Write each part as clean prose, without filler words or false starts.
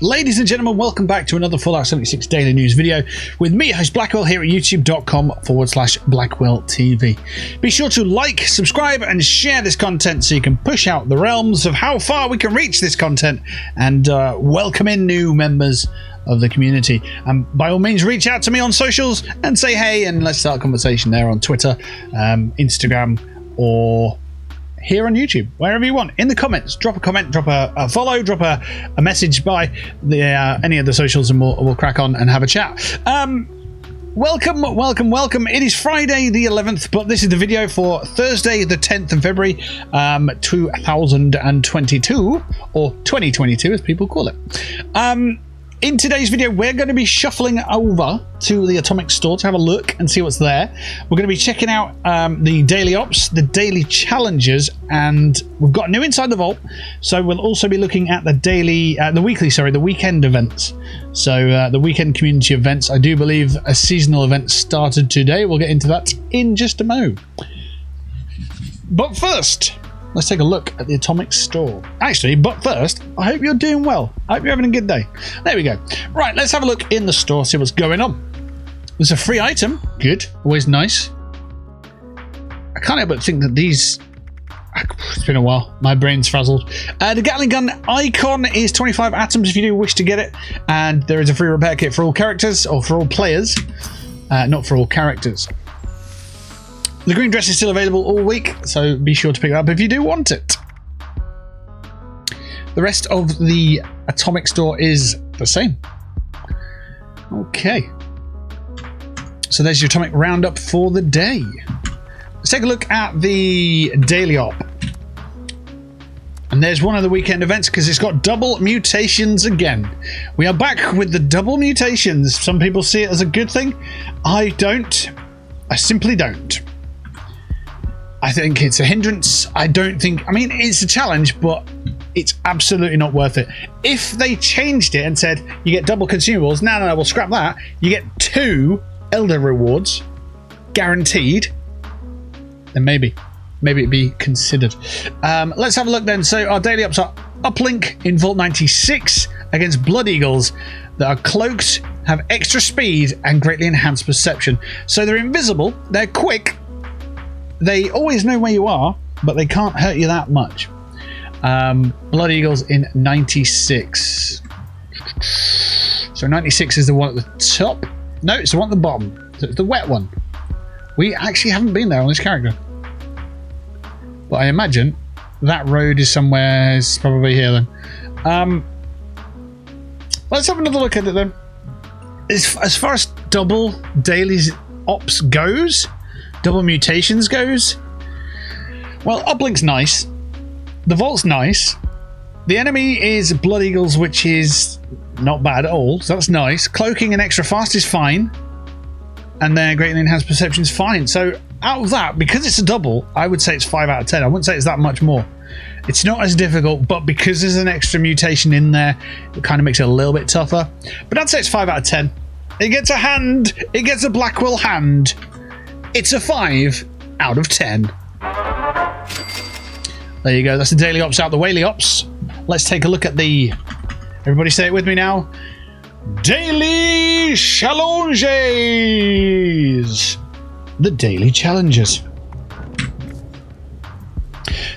Ladies and gentlemen, welcome back to another Fallout 76 daily news video with me, host Blackwell, here at youtube.com/BlackwellTV. Be sure to like, subscribe, and share this content so you can push out the realms of how far we can reach this content and welcome in new members of the community. And by all means, reach out to me on socials and say hey, and let's start a conversation there on Twitter, Instagram, or here on YouTube, wherever you want. In the comments, drop a comment, drop a follow, drop a message by the any of the socials, and we'll crack on and have a chat. Welcome. It is Friday the 11th, but this is the video for Thursday the 10th of February 2022, or 2022 as people call it. In today's video, we're going to be shuffling over to the Atomic Store to have a look and see what's there. We're going to be checking out the daily ops, the daily challenges, and we've got new inside the vault. So we'll also be looking at the weekend events. So the weekend community events. I do believe a seasonal event started today. We'll get into that in just a moment. But first, let's take a look at the Atomic Store. Actually, but first, I hope you're doing well. I hope you're having a good day. There we go. Right, let's have a look in the store, see what's going on. There's a free item. Good. Always nice. I can't help but think that these... It's been a while. My brain's frazzled. The Gatling gun icon is 25 atoms if you do wish to get it. And there is a free repair kit for all characters, or for all players. Not for all characters. The green dress is still available all week, so be sure to pick it up if you do want it. The rest of the Atomic Store is the same. Okay. So there's your Atomic Roundup for the day. Let's take a look at the Daily Op. And there's one of the weekend events because it's got Double Mutations again. We are back with the Double Mutations. Some people see it as a good thing. I don't. I simply don't. I think it's a hindrance. I mean, it's a challenge, but it's absolutely not worth it. If they changed it and said, you get double consumables, no, we'll scrap that. You get 2 Elder rewards, guaranteed, then maybe it'd be considered. Let's have a look then. So our daily ops are Uplink in Vault 96 against Blood Eagles that are cloaked, have extra speed, and greatly enhanced perception. So they're invisible, they're quick, they always know where you are, but they can't hurt you that much. Blood Eagles in 96. So 96 is the one at the top. No, it's the one at the bottom. So it's the wet one. We actually haven't been there on this character. But I imagine that road is somewhere, it's probably here then. Let's have another look at it then. As far as double daily ops goes, Double Mutations goes, well, Uplink's nice, the Vault's nice, the enemy is Blood Eagles, which is not bad at all, so that's nice. Cloaking and extra fast is fine, and their greatly enhanced perception is fine. So out of that, because it's a double, I would say it's 5 out of 10. I wouldn't say it's that much more. It's not as difficult, but because there's an extra mutation in there, it kind of makes it a little bit tougher. But I'd say it's 5 out of 10. It gets a hand, it gets a Blackwell hand. It's a 5 out of 10. There you go. That's the daily ops out the Whaley ops. Let's take a look at the... Everybody say it with me now. Daily challenges. The daily challenges.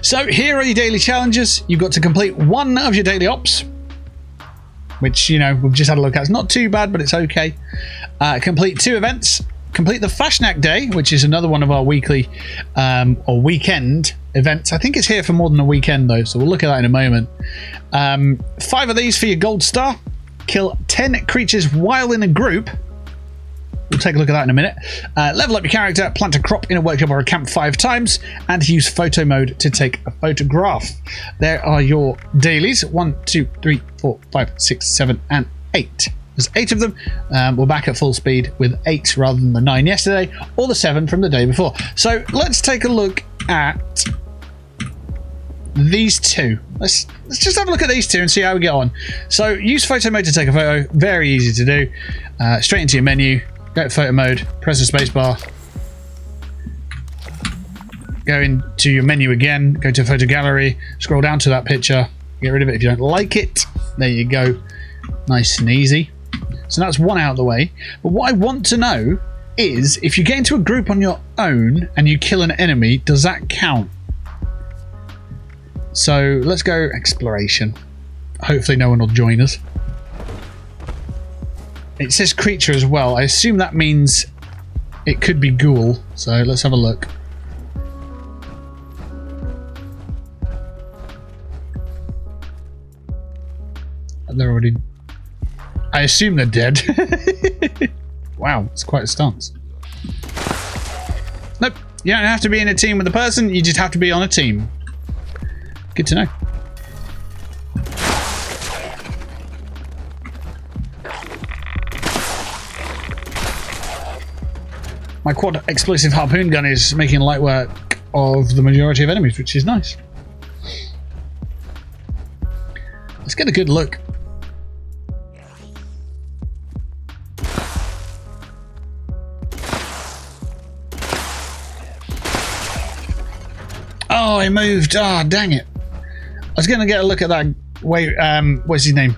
So here are your daily challenges. You've got to complete 1 of your daily ops, which, you know, we've just had a look at. It's not too bad, but it's okay. Complete 2 events. Complete the FASNACT day, which is another one of our weekly or weekend events. I think it's here for more than a weekend though, so we'll look at that in a moment. 5 of these for your gold star. Kill 10 creatures while in a group. We'll take a look at that in a minute. Level up your character, plant a crop in a workshop or a camp 5 times, and use photo mode to take a photograph. There are your dailies. 1, 2, 3, 4, 5, 6, 7, and 8. There's 8 of them. We're back at full speed with 8 rather than the 9 yesterday, or the 7 from the day before. So let's take a look at these 2. Let's just have a look at these 2 and see how we get on. So use photo mode to take a photo. Very easy to do. Straight into your menu. Go to photo mode. Press the space bar. Go into your menu again. Go to photo gallery. Scroll down to that picture. Get rid of it if you don't like it. There you go. Nice and easy. So that's one out of the way. But what I want to know is, if you get into a group on your own and you kill an enemy, does that count? So let's go exploration. Hopefully no one will join us. It says creature as well. I assume that means it could be ghoul. So let's have a look. They're already... I assume they're dead. Wow, it's quite a stance. Nope, you don't have to be in a team with a person, you just have to be on a team. Good to know. My quad explosive harpoon gun is making light work of the majority of enemies, which is nice. Let's get a good look. Oh, I moved. Ah, oh, dang it. I was going to get a look at that. Wait, what's his name?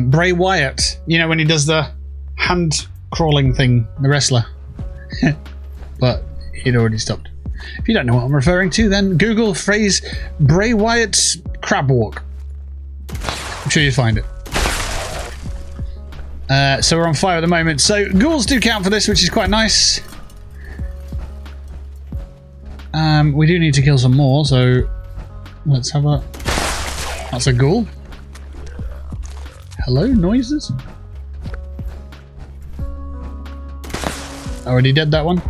Bray Wyatt. You know, when he does the hand crawling thing, the wrestler. But he'd already stopped. If you don't know what I'm referring to, then Google phrase Bray Wyatt's crab walk. I'm sure you'll find it. So we're on fire at the moment. So ghouls do count for this, which is quite nice. We do need to kill some more, so let's have a... That's a ghoul. Hello, noises? Already dead, that one.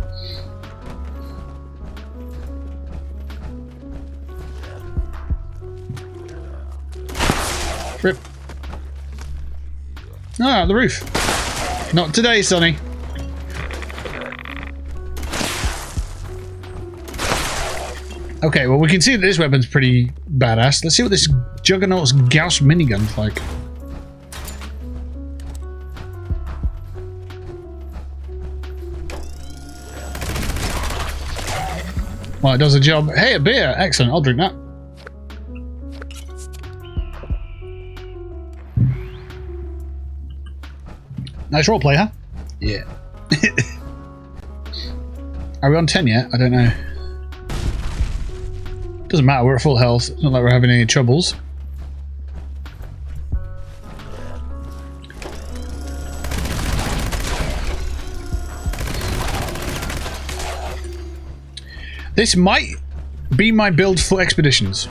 Rip. Ah, the roof. Not today, Sonny. Okay, well, we can see that this weapon's pretty badass. Let's see what this Juggernaut's Gauss minigun's like. Well, it does a job. Hey, a beer! Excellent, I'll drink that. Nice roleplay, huh? Yeah. Are we on 10 yet? I don't know. Doesn't matter, we're at full health. It's not like we're having any troubles. This might be my build for expeditions.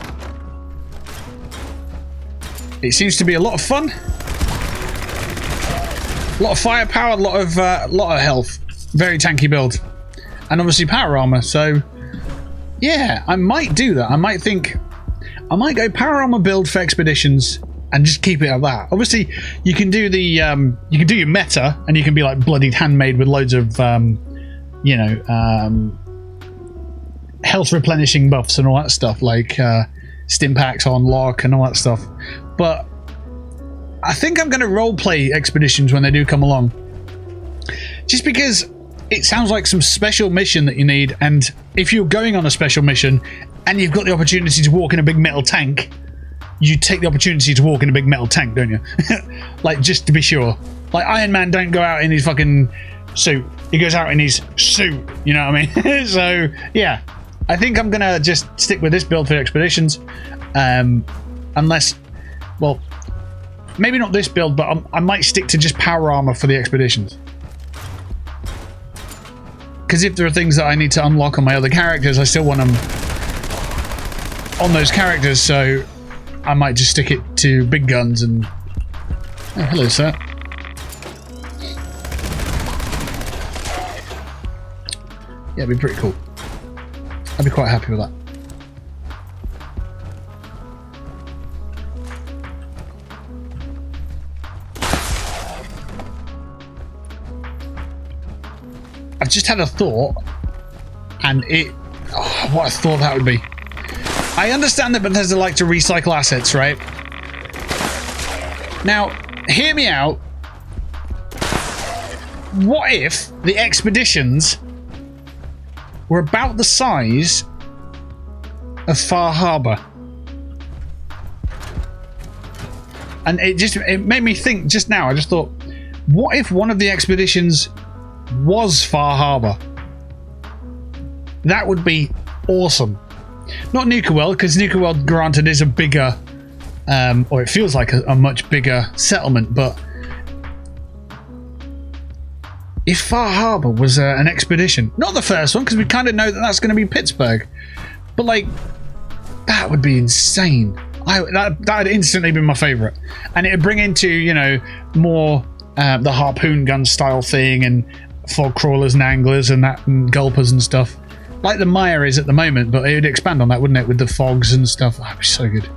It seems to be a lot of fun. A lot of firepower, a lot of health. Very tanky build. And obviously power armor, so... Yeah, I might do that. I might go power armor build for expeditions and just keep it at that. Obviously, you can do the you can do your meta, and you can be like bloodied handmade with loads of you know, health replenishing buffs and all that stuff, like stim packs on lock and all that stuff. But I think I'm going to roleplay expeditions when they do come along, just because it sounds like some special mission that you need, and if you're going on a special mission and you've got the opportunity to walk in a big metal tank, you take the opportunity to walk in a big metal tank, don't you? Like, just to be sure. Like, Iron Man don't go out in his fucking suit. He goes out in his suit, you know what I mean? So, yeah. I think I'm going to just stick with this build for expeditions. Unless, well, maybe not this build, but I might stick to just power armor for the expeditions. Because if there are things that I need to unlock on my other characters, I still want them on those characters, so I might just stick it to big guns and... Oh, hello, sir. Yeah, it'd be pretty cool. I'd be quite happy with that. I've just had a thought, and what a thought that would be. I understand that Bethesda like to recycle assets, right? Now, hear me out. What if the expeditions were about the size of Far Harbor? And it made me think just now. I just thought, what if one of the expeditions was Far Harbor? That would be awesome. Not Nuke World, because Nuke World, granted, is a bigger, or it feels like a much bigger settlement, but if Far Harbor was an expedition, not the first one, because we kind of know that that's going to be Pittsburgh, but like, that would be insane. That'd instantly be my favourite, and it'd bring into, you know, more the harpoon gun style thing, and fog crawlers and anglers and that, and gulpers and stuff, like the Maya is at the moment. But it would expand on that, wouldn't it, with the fogs and stuff? That'd be so good.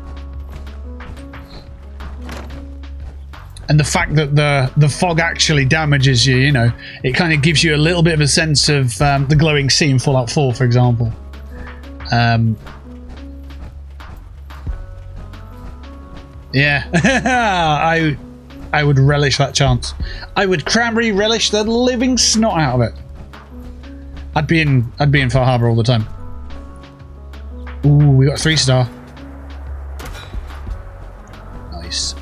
And the fact that the fog actually damages you, you know, it kind of gives you a little bit of a sense of the glowing sea in Fallout 4, for example. Yeah, I would relish that chance. I would cranberry relish the living snot out of it. I'd be in Far Harbor all the time. Ooh, we got a 3-star. Nice.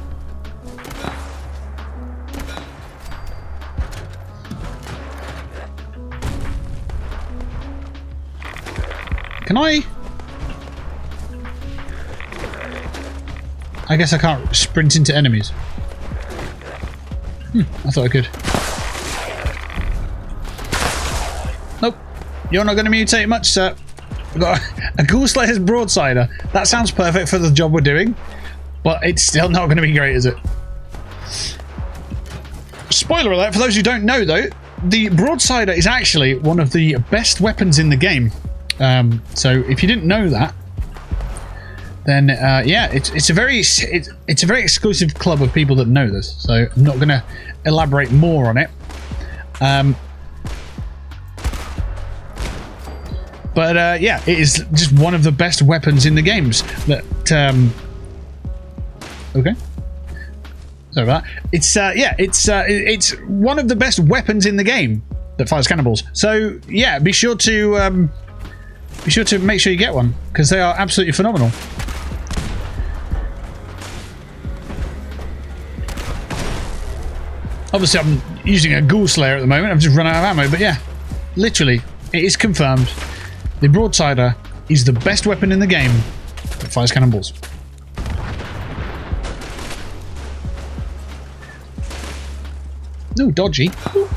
Can I guess I can't sprint into enemies. I thought I could. Nope. You're not going to mutate much, sir. We've got a Ghoulslayer's Broadsider. That sounds perfect for the job we're doing, but it's still not going to be great, is it? Spoiler alert, for those who don't know, though, the Broadsider is actually one of the best weapons in the game. So if you didn't know that, then yeah, it's a very exclusive club of people that know this. So I'm not going to elaborate more on it. But yeah, it is just one of the best weapons in the games. That okay, sorry about that. It's yeah, it's one of the best weapons in the game that fires cannonballs. So yeah, be sure to make sure you get one, because they are absolutely phenomenal. Obviously, I'm using a Ghoulslayer at the moment. I've just run out of ammo, but yeah, literally, it is confirmed. The Broadsider is the best weapon in the game that fires cannonballs. No, dodgy. Boop.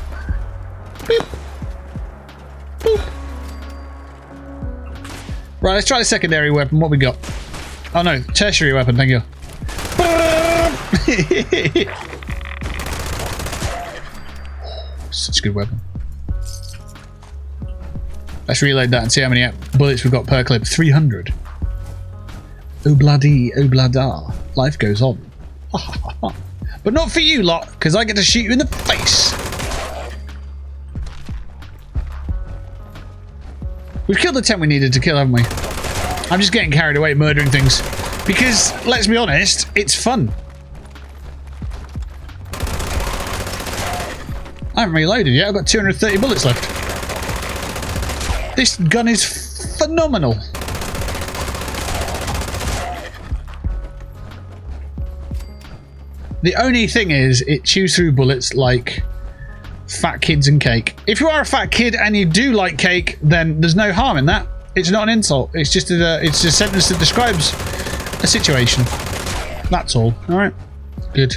Boop. Boop. Right, let's try the secondary weapon. What we got? Oh no, tertiary weapon, thank you. Such a good weapon. Let's reload that and see how many bullets we've got per clip. 300. Oh bloody, oh blada. Life goes on. But not for you lot, because I get to shoot you in the face. We've killed the 10 we needed to kill, haven't we? I'm just getting carried away murdering things. Because, let's be honest, it's fun. I haven't reloaded yet. I've got 230 bullets left. This gun is phenomenal. The only thing is, it chews through bullets like fat kids and cake. If you are a fat kid and you do like cake, then there's no harm in that. It's not an insult. It's just a sentence that describes a situation. That's all. All right. Good.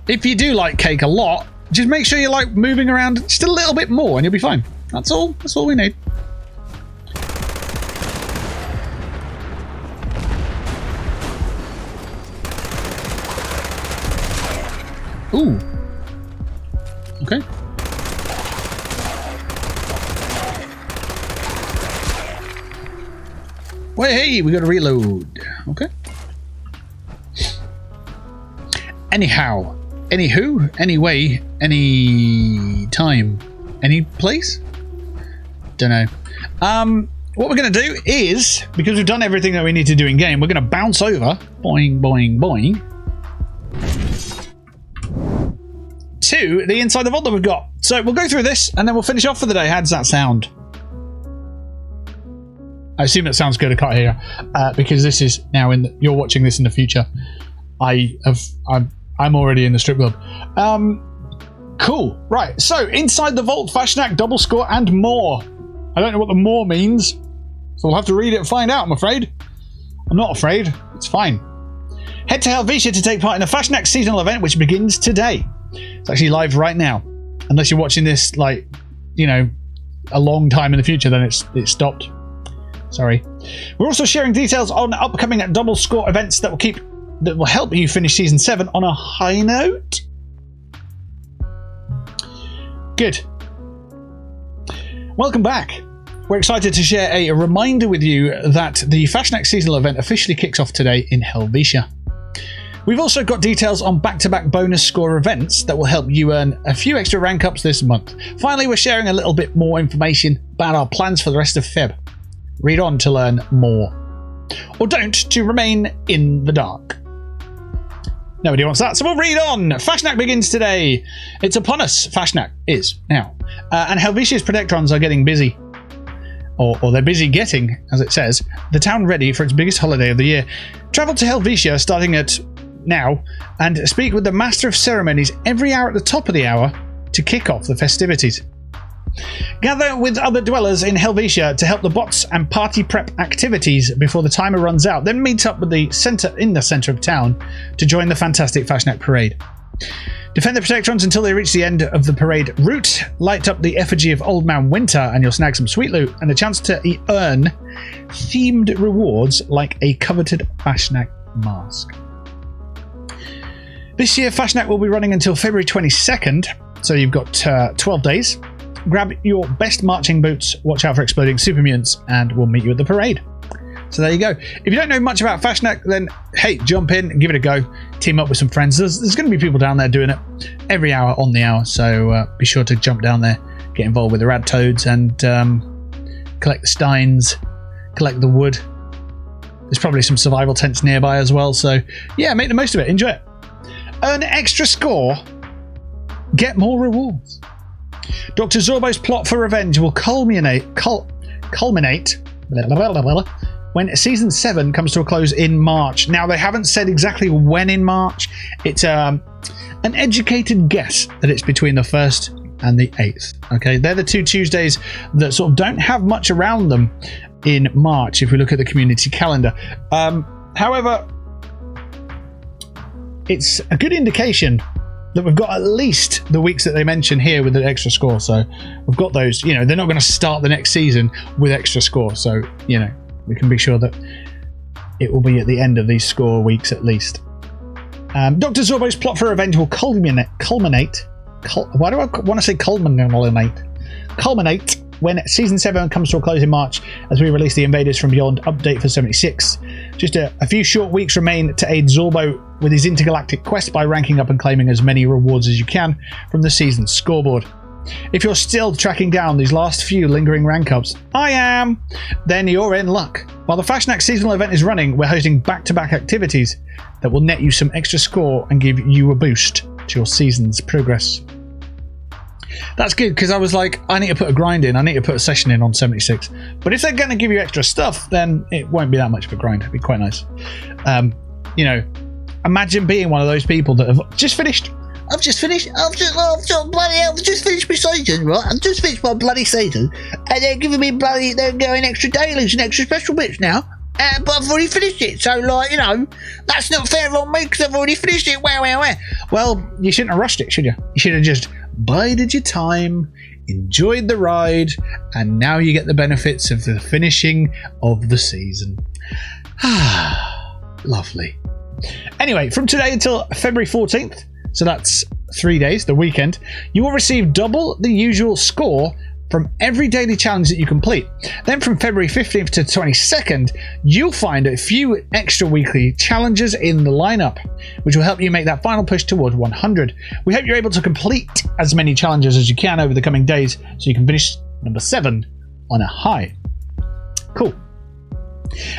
If you do like cake a lot, just make sure you like moving around just a little bit more and you'll be fine. That's all. That's all we need. Ooh. Okay. Wait, hey, we got to reload. Okay. Anyhow. Anywho, anyway, any time, any place? Don't know. What we're going to do is, because we've done everything that we need to do in game, we're going to bounce over, boing, boing, boing, to the inside the vault that we've got. So we'll go through this and then we'll finish off for the day. How does that sound? I assume that sounds good. I can't hear you, because this is now you're watching this in the future. I'm already in the strip club. Cool. Right. So inside the vault, FASNACHT, double score, and more. I don't know what the more means, so we'll have to read it and find out. I'm afraid. I'm not afraid. It's fine. Head to Helvetia to take part in the FASNACHT seasonal event, which begins today. It's actually live right now. Unless you're watching this, like, you know, a long time in the future, then it's stopped. Sorry. We're also sharing details on upcoming double score events that will help you finish season 7 on a high note. Good. Welcome back. We're excited to share a reminder with you that the FASNACHT seasonal event officially kicks off today in Helvetia. We've also got details on back-to-back bonus score events that will help you earn a few extra rank ups this month. Finally, we're sharing a little bit more information about our plans for the rest of Feb. Read on to learn more. Or don't to remain in the dark. Nobody wants that, so we'll read on. FASNACHT begins today. It's upon us. FASNACHT is now. And Helvetia's Protectrons are getting busy. Or they're busy getting, as it says, the town ready for its biggest holiday of the year. Travel to Helvetia starting at now and speak with the Master of Ceremonies every hour at the top of the hour to kick off the festivities. Gather with other dwellers in Helvetia to help the bots and party prep activities before the timer runs out, then meet up with in the centre of town to join the fantastic FASNACHT parade. Defend the Protectrons until they reach the end of the parade route, light up the effigy of Old Man Winter and you'll snag some sweet loot and a chance to earn themed rewards like a coveted FASNACHT mask. This year FASNACHT will be running until February 22nd, so you've got 12 days. Grab your best marching boots, watch out for exploding super mutants, and we'll meet you at the parade. So there you go. If you don't know much about FASNACHT, then hey, jump in and give it a go. Team up with some friends. There's going to be people down there doing it every hour on the hour, so be sure to jump down there, get involved with the rad toads, and collect the steins, collect the wood. There's probably some survival tents nearby as well, so yeah, make the most of it. Enjoy it. Earn extra score. Get more rewards. Dr. Zorbo's plot for revenge will culminate when season 7 comes to a close in March. Now, they haven't said exactly when in March. It's an educated guess that it's between the 1st and the 8th. Okay, they're the 2 Tuesdays that sort of don't have much around them in March if we look at the community calendar. However, it's a good indication that we've got at least the weeks that they mention here with the extra score. So we've got those, you know, they're not going to start the next season with extra score. So, you know, we can be sure that it will be at the end of these score weeks at least. Dr. Zorbo's plot for revenge will culminate why do I want to say culminate when season 7 comes to a close in March as we release the Invaders from Beyond update for 76. Just a few short weeks remain to aid Zorbo with his intergalactic quest by ranking up and claiming as many rewards as you can from the season's scoreboard. If you're still tracking down these last few lingering rank ups, I am, then you're in luck. While the FASNACHT seasonal event is running, we're hosting back-to-back activities that will net you some extra score and give you a boost to your season's progress. That's good, because I was like, I need to put a grind in, I need to put a session in on 76. But if they're going to give you extra stuff, then it won't be that much of a grind. It'd be quite nice. You know, imagine being one of those people that have just finished. I've just finished my season, right? I've just finished my bloody season, and they're giving me they're going extra dailies and extra special bits now. But I've already finished it, so, like, you know, that's not fair on me because I've already finished it. Wow. Well, you shouldn't have rushed it, should you? You should have just bided your time, enjoyed the ride, and now you get the benefits of the finishing of the season. Lovely. Anyway, from today until February 14th, so that's 3 days, the weekend, you will receive double the usual score from every daily challenge that you complete. Then from February 15th to 22nd, you'll find a few extra weekly challenges in the lineup, which will help you make that final push toward 100. We hope you're able to complete as many challenges as you can over the coming days so you can finish number 7 on a high. Cool.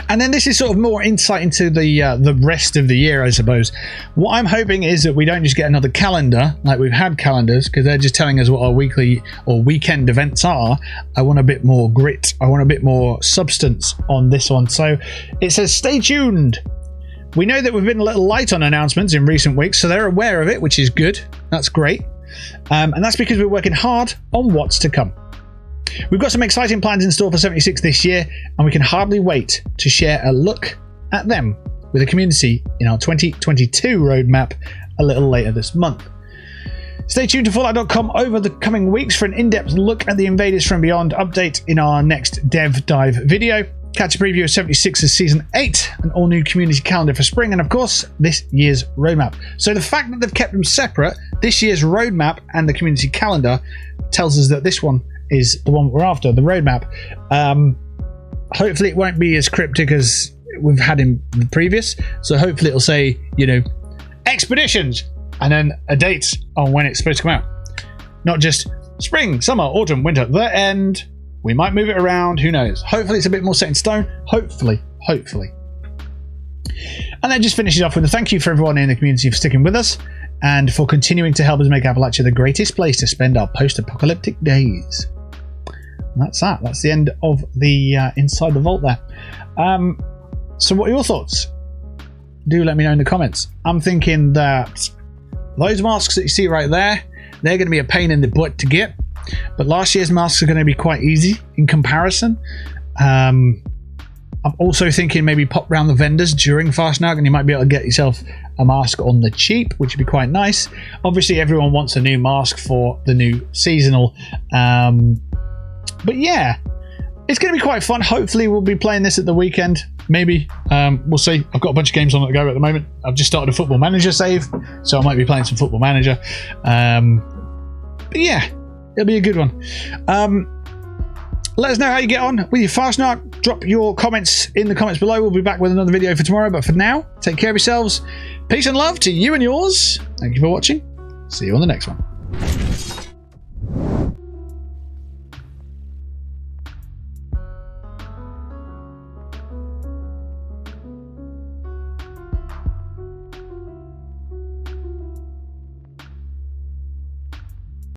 And then this is sort of more insight into the rest of the year, I suppose. What I'm hoping is that we don't just get another calendar like we've had calendars, because they're just telling us what our weekly or weekend events are. I want a bit more grit. I want a bit more substance on this one. So it says, stay tuned. We know that we've been a little light on announcements in recent weeks, so they're aware of it, which is good. That's great. And that's because we're working hard on what's to come. We've got some exciting plans in store for 76 this year, and we can hardly wait to share a look at them with the community in our 2022 roadmap a little later this month. Stay tuned to Fallout.com over the coming weeks for an in-depth look at the Invaders from Beyond update in our next Dev Dive video. Catch a preview of 76's Season 8, an all-new community calendar for spring, and of course, this year's roadmap. So the fact that they've kept them separate, this year's roadmap and the community calendar, tells us that this one is the one we're after, the roadmap. Hopefully it won't be as cryptic as we've had in the previous. So hopefully it'll say, you know, expeditions, and then a date on when it's supposed to come out. Not just spring, summer, autumn, winter, the end. We might move it around, who knows. Hopefully it's a bit more set in stone. Hopefully. And that just finishes off with a thank you for everyone in the community for sticking with us and for continuing to help us make Appalachia the greatest place to spend our post-apocalyptic days. And that's that. That's the end of the Inside the Vault there. So what are your thoughts? Do let me know in the comments. I'm thinking that those masks that you see right there, they're going to be a pain in the butt to get. But last year's masks are going to be quite easy in comparison. I'm also thinking maybe pop round the vendors during FASNACT and you might be able to get yourself a mask on the cheap, which would be quite nice. Obviously, everyone wants a new mask for the new seasonal. But yeah, it's going to be quite fun. Hopefully, we'll be playing this at the weekend. Maybe. We'll see. I've got a bunch of games on the go at the moment. I've just started a Football Manager save, so I might be playing some Football Manager. But yeah, it'll be a good one. Let us know how you get on with your FASNACT. Drop your comments in the comments below. We'll be back with another video for tomorrow. But for now, take care of yourselves. Peace and love to you and yours. Thank you for watching. See you on the next one.